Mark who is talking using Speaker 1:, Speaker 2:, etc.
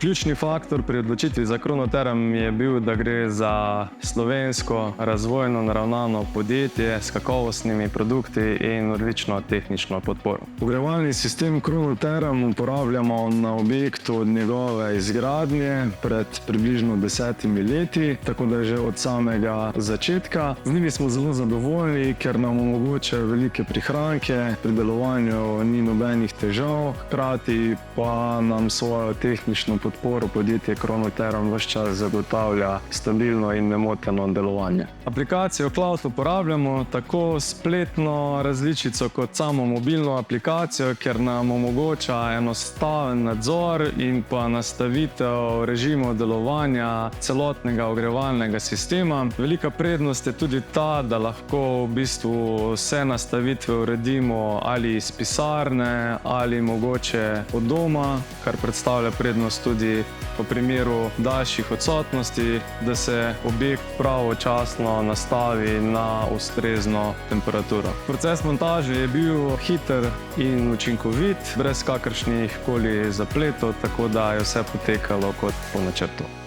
Speaker 1: Ključni faktor pri odločitvi za Kronoterm je bil, da gre za slovensko, razvojno naravnano podjetje s kakovostnimi produkti in odlično tehnično podporo. Ogrevalni sistem Kronoterm uporabljamo na objektu od njegove izgradnje pred približno 10 leti, tako da že od samega začetka. Z njimi smo zelo zadovoljni, ker nam omogočajo velike prihranke, pri delovanju ni nobenih težav, hkrati pa nam svojo tehnično podporo podjetje Kronoterm ves čas zagotavlja stabilno in nemoteno delovanje. Aplikacijo Cloud uporabljamo tako spletno različico kot samo mobilno aplikacijo, ker nam omogoča enostaven nadzor in pa nastavitev režimov delovanja celotnega ogrevalnega sistema. Velika prednost je tudi ta, da lahko v bistvu vse nastavitve uredimo ali iz pisarne ali mogoče od doma, kar predstavlja prednost tudi v primeru daljših odsotnosti, da se objekt pravočasno nastavi na ustrezno temperaturo. Proces montaže je bil hiter in učinkovit, brez kakršnih koli zapletov, tako da je vse potekalo kot po načrtu.